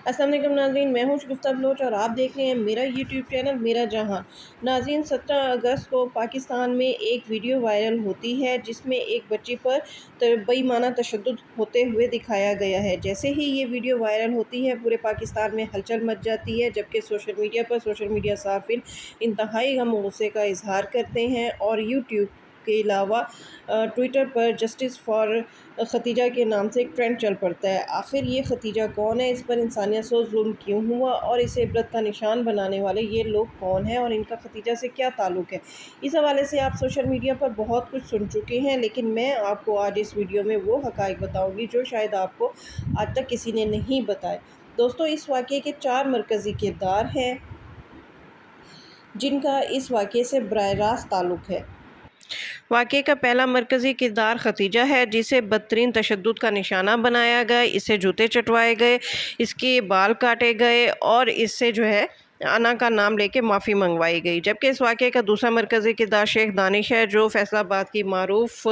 السلام علیکم ناظرین، میں ہوں شگفتہ بلوچ اور آپ دیکھ رہے ہیں میرا یوٹیوب چینل میرا جہاں۔ ناظرین، 17 اگست کو پاکستان میں ایک ویڈیو وائرل ہوتی ہے جس میں ایک بچی پر بے ایمانہ تشدد ہوتے ہوئے دکھایا گیا ہے۔ جیسے ہی یہ ویڈیو وائرل ہوتی ہے پورے پاکستان میں ہلچل مچ جاتی ہے، جبکہ سوشل میڈیا صارفین انتہائی غم و غصے کا اظہار کرتے ہیں اور یوٹیوب کے علاوہ Twitter per justice for Khatija کے نام سے ایک ٹرینڈ چل پڑتا ہے۔ آخر یہ ختیجہ کون ہے، اس پر انسانیت سوز ظلم کیوں ہوا اور اسے عبرت کا نشان بنانے والے یہ لوگ کون ہیں اور ان کا ختیجہ سے کیا تعلق ہے؟ اس حوالے سے آپ سوشل میڈیا پر بہت کچھ سن چکے ہیں، لیکن میں آپ کو آج اس ویڈیو میں وہ حقائق بتاؤں گی جو شاید آپ کو آج تک کسی نے نہیں بتائے۔ دوستو، اس واقعے کے 4 مرکزی کردار ہیں جن کا اس واقعے سے براہ راست تعلق ہے۔ واقعے کا پہلا مرکزی کردار ختیجہ ہے، جسے بدترین تشدد کا نشانہ بنایا گیا، اسے جوتے چٹوائے گئے، اس کے بال کاٹے گئے اور اس سے انا کا نام لے کے معافی منگوائی گئی۔ جبکہ اس واقعے کا دوسرا مرکزی کردار شیخ دانش ہے، جو فیصل آباد کی معروف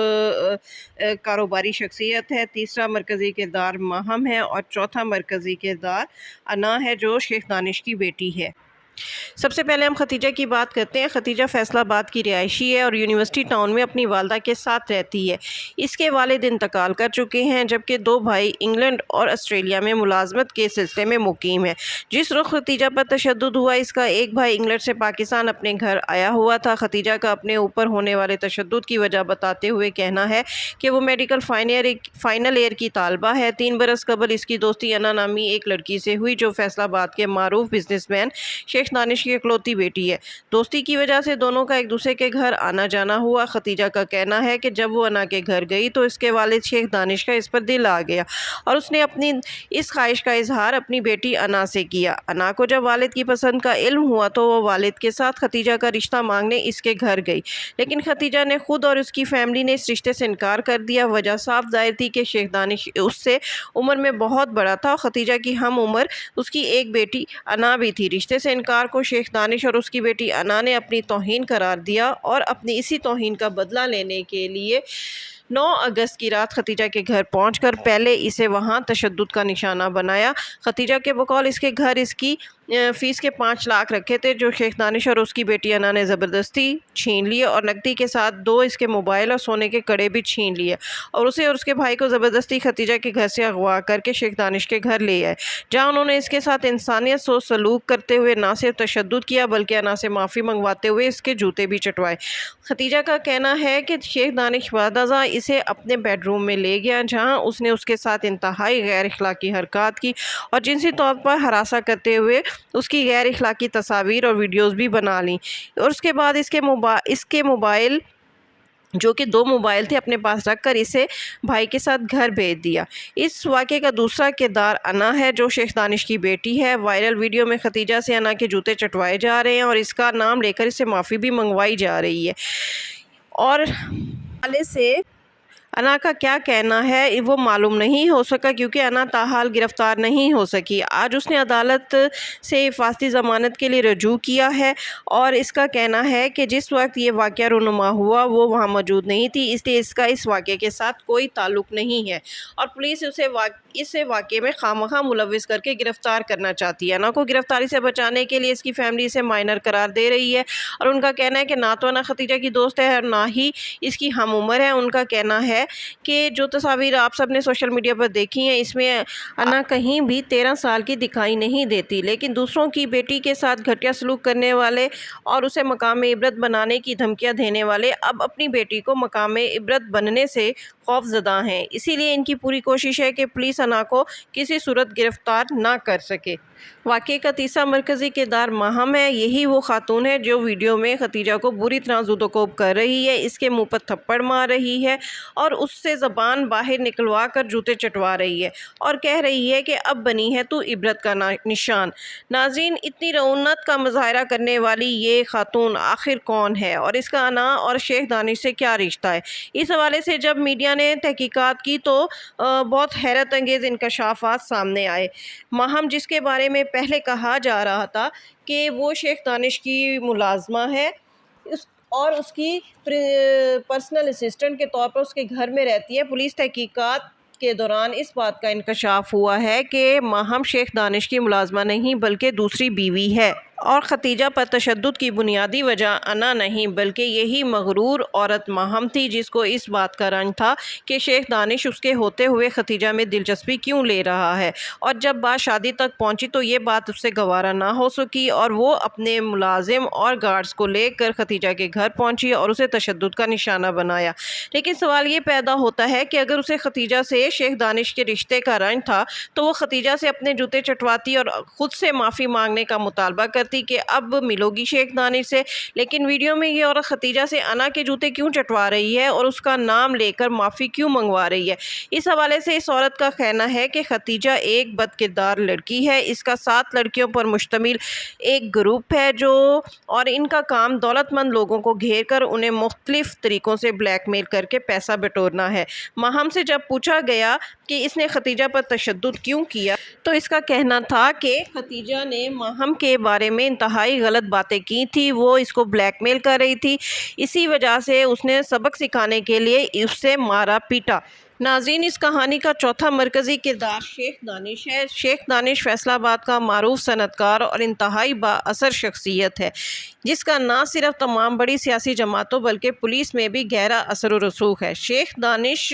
کاروباری شخصیت ہے۔ تیسرا مرکزی کردار ماہم ہے اور چوتھا مرکزی کردار انا ہے، جو شیخ دانش کی بیٹی ہے۔ سب سے پہلے ہم ختیجہ کی بات کرتے ہیں۔ ختیجہ فیصل آباد کی رہائشی ہے اور یونیورسٹی ٹاؤن میں اپنی والدہ کے ساتھ رہتی ہے۔ اس کے والد انتقال کر چکے ہیں، جبکہ 2 بھائی انگلینڈ اور آسٹریلیا میں ملازمت کے سلسلے میں مقیم ہیں۔ جس رخ ختیجہ پر تشدد ہوا، اس کا ایک بھائی انگلینڈ سے پاکستان اپنے گھر آیا ہوا تھا۔ ختیجہ کا اپنے اوپر ہونے والے تشدد کی وجہ بتاتے ہوئے کہنا ہے کہ وہ میڈیکل فائنل ایئر کی طالبہ ہے۔ 3 برس قبل اس کی دوستی انا نامی ایک لڑکی سے ہوئی، جو فیصل آباد کے معروف بزنس مین شیخ دانش کی اکلوتی بیٹی ہے۔ دوستی کی وجہ سے دونوں کا ایک دوسرے کے گھر آنا جانا ہوا۔ ختیجہ کا کہنا ہے کہ جب وہ انا کے گھر گئی تو اس کے والد شیخ دانش کا اس پر دل آ گیا اور اس نے اپنی اس خواہش کا اظہار اپنی بیٹی انا سے کیا۔ انا کو جب والد کی پسند کا علم ہوا تو وہ والد کے ساتھ ختیجہ کا رشتہ مانگنے اس کے گھر گئی، لیکن ختیجہ نے خود اور اس کی فیملی نے اس رشتے سے انکار کر دیا۔ وجہ صاف ظاہر تھی کہ شیخ دانش اس سے عمر میں بہت بڑا تھا اور ختیجہ کی ہم عمر اس کی ایک بیٹی انا بھی تھی۔ رشتے سے انکار کو شیخ دانش اور اس کی بیٹی انا نے اپنی توہین قرار دیا اور اپنی اسی توہین کا بدلہ لینے کے لیے 9 اگست کی رات ختیجہ کے گھر پہنچ کر پہلے اسے وہاں تشدد کا نشانہ بنایا۔ ختیجہ کے بقول اس کے گھر اس کی فیس کے 5 لاکھ رکھے تھے، جو شیخ دانش اور اس کی بیٹی انا نے زبردستی چھین لیے اور نقدی کے ساتھ 2 اس کے موبائل اور سونے کے کڑے بھی چھین لیے اور اسے اور اس کے بھائی کو زبردستی ختیجہ کے گھر سے اغوا کر کے شیخ دانش کے گھر لے آئے، جہاں انہوں نے اس کے ساتھ انسانیت سوز سلوک کرتے ہوئے نہ صرف تشدد کیا بلکہ انا سے معافی منگواتے ہوئے اس کے جوتے بھی چٹوائے۔ ختیجہ کا کہنا ہے کہ شیخ دانش بعد ازاں اسے اپنے بیڈ روم میں لے گیا، جہاں اس نے اس کے ساتھ انتہائی غیر اخلاقی حرکات کی اور جنسی طور پر ہراساں کرتے ہوئے اس کی غیر اخلاقی تصاویر اور ویڈیوز بھی بنا لیں اور اس کے بعد اس کے موبائل، جو کہ 2 موبائل تھے، اپنے پاس رکھ کر اسے بھائی کے ساتھ گھر بھیج دیا۔ اس واقعے کا دوسرا کردار انا ہے، جو شیخ دانش کی بیٹی ہے۔ وائرل ویڈیو میں ختیجہ سے انا کے جوتے چٹوائے جا رہے ہیں اور اس کا نام لے کر اسے معافی بھی منگوائی جا رہی ہے اور حوالے سے انا کا کیا کہنا ہے وہ معلوم نہیں ہو سکا، کیونکہ انا تاحال گرفتار نہیں ہو سکی۔ آج اس نے عدالت سے حفاظتی ضمانت کے لیے رجوع کیا ہے اور اس کا کہنا ہے کہ جس وقت یہ واقعہ رونما ہوا وہ وہاں موجود نہیں تھی، اس لیے اس کا اس واقعے کے ساتھ کوئی تعلق نہیں ہے اور پولیس اسے واقعے میں خواہ ملوث کر کے گرفتار کرنا چاہتی ہے۔ انا کو گرفتاری سے بچانے کے لیے اس کی فیملی اسے مائنر قرار دے رہی ہے اور ان کا کہنا ہے کہ نہ تو انا ختیجہ کی دوست ہے اور نہ ہی اس کی ہم عمر ہے۔ ان کا کہنا ہے کہ جو تصاویر آپ سب نے سوشل میڈیا پر دیکھی ہیں، اس میں انا کہیں بھی 13 سال کی دکھائی نہیں دیتی، لیکن دوسروں کی بیٹی کے ساتھ گھٹیا سلوک کرنے والے اور اسے مقام عبرت بنانے کی دھمکیاں دینے والے اب اپنی بیٹی کو مقام عبرت بننے سے خوف زدہ ہیں۔ اسی لیے ان کی پوری کوشش ہے کہ پولیس انا کو کسی صورت گرفتار نہ کر سکے۔ واقعے کا تیسرا مرکزی کردار ماہم ہے۔ یہی وہ خاتون ہے جو ویڈیو میں ختیجہ کو بری طرح زد و کوب کر رہی ہے، اس کے منہ پر تھپڑ مار رہی ہے اور اس سے زبان باہر نکلوا کر جوتے چٹوا رہی ہے اور کہہ رہی ہے کہ اب بنی ہے تو عبرت کا نشان۔ ناظرین، اتنی رعونت کا مظاہرہ کرنے والی یہ خاتون آخر کون ہے اور اس کا انا اور شیخ دانش سے کیا رشتہ ہے؟ اس حوالے سے جب میڈیا نے تحقیقات کی تو بہت حیرت انگیز انکشافات سامنے آئے۔ ماہم، جس کے بارے میں پہلے کہا جا رہا تھا کہ وہ شیخ دانش کی ملازمہ ہے اور اس کی پرسنل اسسٹنٹ کے طور پر اس کے گھر میں رہتی ہے، پولیس تحقیقات کے دوران اس بات کا انکشاف ہوا ہے کہ ماہم شیخ دانش کی ملازمہ نہیں بلکہ دوسری بیوی ہے، اور ختیجہ پر تشدد کی بنیادی وجہ انا نہیں بلکہ یہی مغرور عورت ماہم تھی، جس کو اس بات کا رنج تھا کہ شیخ دانش اس کے ہوتے ہوئے ختیجہ میں دلچسپی کیوں لے رہا ہے، اور جب بات شادی تک پہنچی تو یہ بات اس سے گوارا نہ ہو سکی اور وہ اپنے ملازم اور گارڈز کو لے کر ختیجہ کے گھر پہنچی اور اسے تشدد کا نشانہ بنایا۔ لیکن سوال یہ پیدا ہوتا ہے کہ اگر اسے ختیجہ سے شیخ دانش کے رشتے کا رنج تھا تو وہ ختیجہ سے اپنے جوتے چٹواتی اور خود سے معافی مانگنے کا مطالبہ کرتی کہ اب ملو گی شیخ دانش سے، لیکن ویڈیو میں یہ عورت ختیجہ سے انا کے جوتے کیوں چٹوا رہی ہے اور اس کا نام لے کر معافی کیوں منگوا رہی ہے؟ اس حوالے سے اس عورت کا کہنا ہے کہ ختیجہ ایک بد کردار لڑکی ہے، اس کا 7 لڑکیوں پر مشتمل ایک گروپ ہے اور ان کا کام دولت مند لوگوں کو گھیر کر انہیں مختلف طریقوں سے بلیک میل کر کے پیسہ بٹورنا ہے۔ ماہم سے جب پوچھا گیا کہ اس نے ختیجہ پر تشدد کیوں کیا تو اس کا کہنا تھا کہ ختیجہ نے ماہم کے بارے میں انتہائی غلط باتیں کی تھی، وہ اس کو بلیک میل کر رہی تھی، اسی وجہ سے اس نے سبق سکھانے کے لیے اس سے مارا پیٹا۔ ناظرین، اس کہانی کا چوتھا مرکزی کردار شیخ دانش ہے۔ شیخ دانش فیصل آباد کا معروف صنعت کار اور انتہائی با اثر شخصیت ہے، جس کا نہ صرف تمام بڑی سیاسی جماعتوں بلکہ پولیس میں بھی گہرا اثر و رسوخ ہے۔ شیخ دانش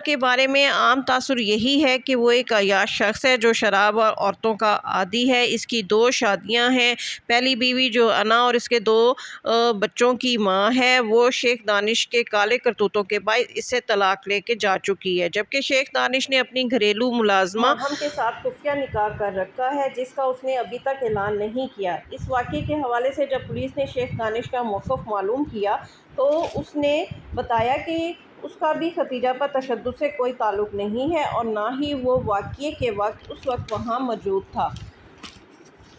کے بارے میں عام تاثر یہی ہے کہ وہ ایک عیاش شخص ہے جو شراب اور عورتوں کا عادی ہے۔ اس کی 2 شادیاں ہیں۔ پہلی بیوی جو انا اور اس کے 2 بچوں کی ماں ہے، وہ شیخ دانش کے کالے کرتوتوں کے باعث اس سے طلاق لے کے جا چکی ہے، جبکہ شیخ دانش نے اپنی گھریلو ملازمہ ماہم کے ساتھ خفیہ نکاح کر رکھا ہے، جس کا اس نے ابھی تک اعلان نہیں کیا۔ اس واقعے کے حوالے سے جب پولیس نے شیخ دانش کا موقف معلوم کیا تو اس نے بتایا کہ اس کا بھی ختیجہ پر تشدد سے کوئی تعلق نہیں ہے اور نہ ہی وہ واقعے کے وقت اس وقت وہاں موجود تھا۔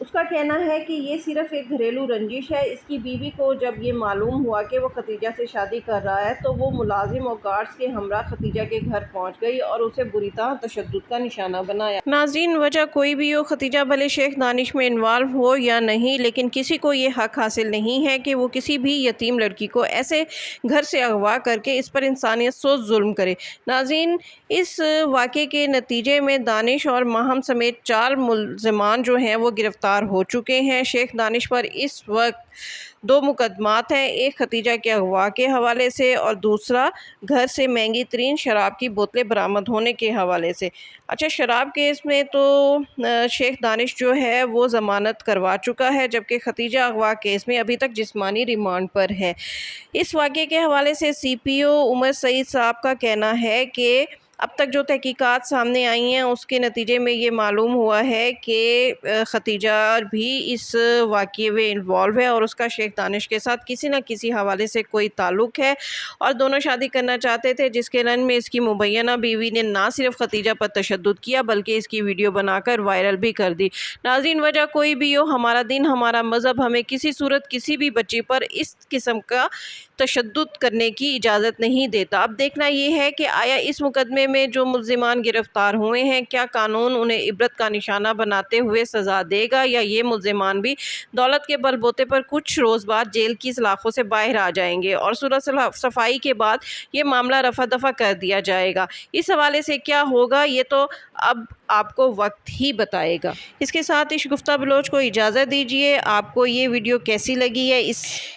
اس کا کہنا ہے کہ یہ صرف ایک گھریلو رنجش ہے۔ اس کی بیوی کو جب یہ معلوم ہوا کہ وہ ختیجہ سے شادی کر رہا ہے تو وہ ملازم اور گارڈز کے ہمراہ ختیجہ کے گھر پہنچ گئی اور اسے بری طرح تشدد کا نشانہ بنایا۔ ناظرین، وجہ کوئی بھی ہو، ختیجہ بھلے شیخ دانش میں انوالو ہو یا نہیں، لیکن کسی کو یہ حق حاصل نہیں ہے کہ وہ کسی بھی یتیم لڑکی کو ایسے گھر سے اغوا کر کے اس پر انسانیت سوز ظلم کرے۔ ناظرین، اس واقعے کے نتیجے میں دانش اور ماہم سمیت 4 ملزمان جو ہیں وہ گرفتار ہو چکے ہیں۔ شیخ دانش پر اس وقت 2 مقدمات ہیں، ایک ختیجہ کے اغوا کے حوالے سے اور دوسرا گھر سے مہنگی ترین شراب کی بوتلیں برآمد ہونے کے حوالے سے۔ اچھا، شراب کیس میں تو شیخ دانش جو ہے وہ ضمانت کروا چکا ہے، جبکہ ختیجہ اغوا کیس میں ابھی تک جسمانی ریمانڈ پر ہے۔ اس واقعے کے حوالے سے سی پی او عمر سعید صاحب کا کہنا ہے کہ اب تک جو تحقیقات سامنے آئی ہیں اس کے نتیجے میں یہ معلوم ہوا ہے کہ ختیجہ بھی اس واقعے میں انوالو ہے اور اس کا شیخ دانش کے ساتھ کسی نہ کسی حوالے سے کوئی تعلق ہے اور دونوں شادی کرنا چاہتے تھے، جس کے رنج میں اس کی مبینہ بیوی نے نہ صرف ختیجہ پر تشدد کیا بلکہ اس کی ویڈیو بنا کر وائرل بھی کر دی۔ ناظرین، وجہ کوئی بھی ہو، ہمارا دین، ہمارا مذہب ہمیں کسی صورت کسی بھی بچی پر اس قسم کا تشدد کرنے کی اجازت نہیں دیتا۔ اب دیکھنا یہ ہے کہ آیا اس مقدمے میں جو ملزمان گرفتار ہوئے ہیں کیا قانون انہیں عبرت کا نشانہ بناتے ہوئے سزا دے گا یا یہ ملزمان بھی دولت کے بل بوتے پر کچھ روز بعد جیل کی سلاخوں سے باہر آ جائیں گے اور صورت صفائی کے بعد یہ معاملہ رفع دفع کر دیا جائے گا؟ اس حوالے سے کیا ہوگا یہ تو اب آپ کو وقت ہی بتائے گا۔ اس کے ساتھ اس گفتہ بلوچ کو اجازت دیجیے۔ آپ کو یہ ویڈیو کیسی لگی ہے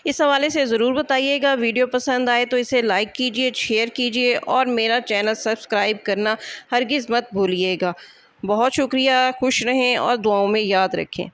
اس حوالے سے ضرور بتائیے گا۔ ویڈیو پسند آئے تو اسے لائک کیجیے، شیئر کیجیے اور میرا چینل سبسکرائب کرنا ہرگز مت بھولیے گا۔ بہت شکریہ، خوش رہیں اور دعاؤں میں یاد رکھیں۔